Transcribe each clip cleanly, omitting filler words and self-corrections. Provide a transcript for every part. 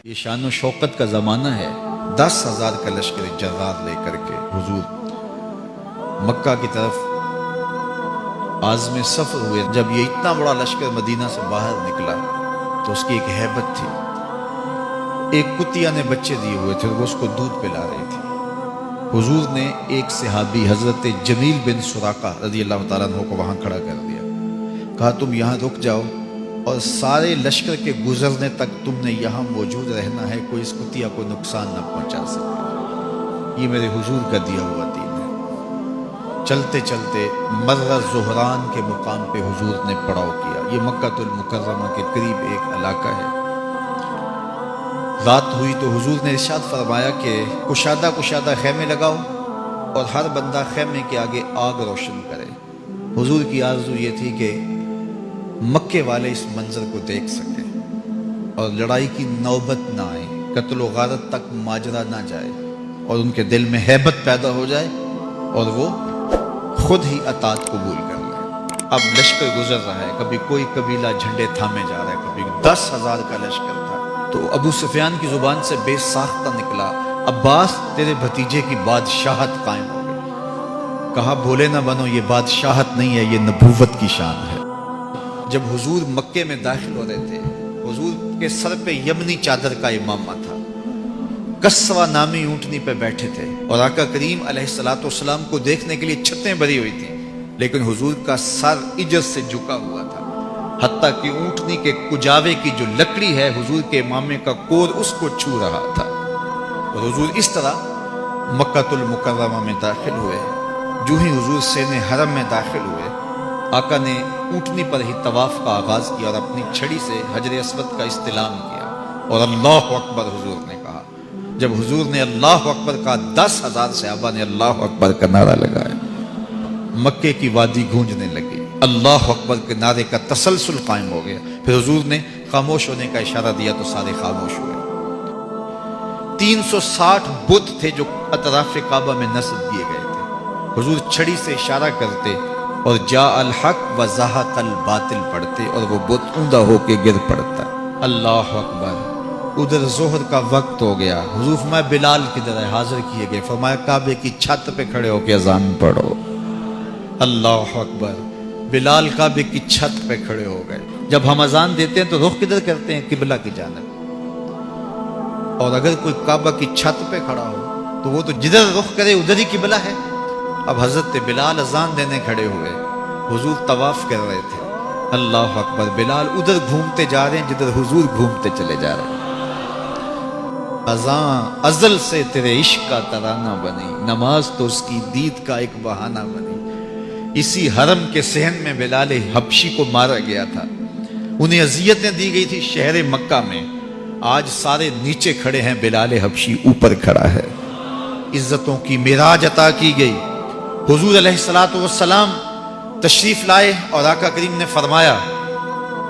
یہ شان و شوکت کا زمانہ ہے۔ 10,000 کا لشکر جرار لے کر کے حضور مکہ کی طرف عازم سفر ہوئے۔ جب یہ اتنا بڑا لشکر مدینہ سے باہر نکلا تو اس کی ایک ہیبت تھی۔ ایک کتیا نے بچے دیے ہوئے تھے، وہ اس کو دودھ پلا رہی تھی۔ حضور نے ایک صحابی حضرت جمیل بن سراقہ رضی اللہ تعالیٰ عنہ کو وہاں کھڑا کر دیا، کہا تم یہاں رک جاؤ اور سارے لشکر کے گزرنے تک تم نے یہاں موجود رہنا ہے، کوئی اس کتیا کو نقصان نہ پہنچا سکے۔ یہ میرے حضور کا دیا ہوا دین ہے۔ چلتے چلتے مرہ زہران کے مقام پہ حضور نے پڑاؤ کیا۔ یہ مکہ المکرمہ کے قریب ایک علاقہ ہے۔ رات ہوئی تو حضور نے ارشاد فرمایا کہ کشادہ کشادہ خیمے لگاؤ اور ہر بندہ خیمے کے آگے آگ روشن کرے۔ حضور کی آرزو یہ تھی کہ مکے والے اس منظر کو دیکھ سکیں اور لڑائی کی نوبت نہ آئے، قتل و غارت تک ماجرا نہ جائے اور ان کے دل میں ہیبت پیدا ہو جائے اور وہ خود ہی اطاعت قبول کر لیں۔ اب لشکر گزر رہا ہے، کبھی کوئی قبیلہ جھنڈے تھامے جا رہا ہے، کبھی 10,000 کا لشکر تھا۔ تو ابو سفیان کی زبان سے بے ساختہ نکلا، عباس تیرے بھتیجے کی بادشاہت قائم ہو گئی۔ کہا بھولے نہ بنو، یہ بادشاہت نہیں ہے، یہ نبوت کی شان ہے۔ جب حضور مکے میں داخل ہو رہے تھے، حضور کے سر پہ یمنی چادر کا امامہ تھا، کسوہ نامی اونٹنی پہ بیٹھے تھے اور آقا کریم علیہ السلام کو دیکھنے کے لیے چھتیں بھری ہوئی تھیں، لیکن حضور کا سر عجز سے جھکا ہوا تھا، حتیٰ کہ اونٹنی کے کجاوے کی جو لکڑی ہے حضور کے امامے کا کور اس کو چھو رہا تھا۔ اور حضور اس طرح مکہ المکرمہ میں داخل ہوئے۔ جو ہی حضور سین حرم میں داخل ہوئے، آقا نے اونٹنی پر ہی طواف کا آغاز کیا اور اپنی چھڑی سے حجر اسود کا استلام کیا اور اللہ اکبر حضور نے کہا۔ جب حضور نے اللہ اکبر کہا، 10,000 صحابہ نے اللہ اکبر کا نعرہ لگایا، مکے کی وادی گونجنے لگی، اللہ اکبر کے نعرے کا تسلسل قائم ہو گیا۔ پھر حضور نے خاموش ہونے کا اشارہ دیا تو سارے خاموش ہوئے۔ 360 بت تھے جو اطراف کعبہ میں نصب کیے گئے تھے۔ حضور چھڑی سے اشارہ کرتے اور جاء الحق و زہق الباطل پڑھتے اور وہ بت اوندا ہو کے گر پڑتا۔ اللہ اکبر۔ ادھر ظہر کا وقت ہو گیا، حضور فرمایا بلال کدھر ہے؟ حاضر کیے گئے۔ فرمایا کعبے کی چھت پہ کھڑے ہو کے اذان پڑھو۔ اللہ اکبر۔ بلال کعبے کی چھت پہ کھڑے ہو گئے۔ جب ہم اذان دیتے ہیں تو رخ کدھر کرتے ہیں؟ قبلہ کی جانب۔ اور اگر کوئی کعبہ کی چھت پہ کھڑا ہو تو وہ تو جدھر رخ کرے ادھر ہی قبلہ ہے۔ اب حضرت بلال اذان دینے کھڑے ہوئے، حضور طواف کر رہے تھے۔ اللہ اکبر۔ بلال ادھر گھومتے جا رہے ہیں جدھر حضور گھومتے چلے جا رہے ہیں۔ اذان ازل سے تیرے عشق کا ترانہ بنی، نماز تو اس کی دید کا ایک بہانہ بنی۔ اسی حرم کے صحن میں بلال حبشی کو مارا گیا تھا، انہیں اذیتیں دی گئی تھی شہر مکہ میں۔ آج سارے نیچے کھڑے ہیں، بلال حبشی اوپر کھڑا ہے۔ عزتوں کی معراج عطا کی گئی۔ حضور علیہ السلام تشریف لائے اور آقا کریم نے فرمایا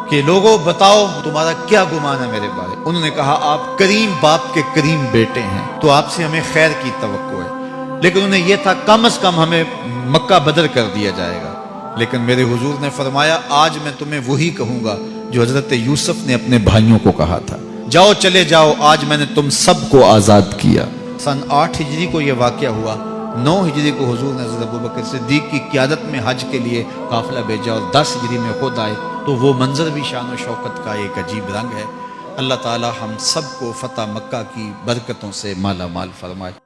کہ لوگوں بتاؤ تمہارا کیا گمان ہے میرے بارے؟ انہوں نے کہا آپ کریم باپ کے کریم بیٹے ہیں تو آپ سے ہمیں خیر کی توقع ہے، لیکن انہیں یہ تھا کم از کم ہمیں مکہ بدر کر دیا جائے گا۔ لیکن میرے حضور نے فرمایا آج میں تمہیں وہی کہوں گا جو حضرت یوسف نے اپنے بھائیوں کو کہا تھا، جاؤ چلے جاؤ، آج میں نے تم سب کو آزاد کیا۔ سن 8 ہجری کو یہ واقعہ ہوا۔ 9 ہجری کو حضور نے حضرت ابوبکر صدیق کی قیادت میں حج کے لیے قافلہ بھیجا اور 10 ہجری میں خود آئے، تو وہ منظر بھی شان و شوکت کا ایک عجیب رنگ ہے۔ اللہ تعالی ہم سب کو فتح مکہ کی برکتوں سے مالا مال فرمائے۔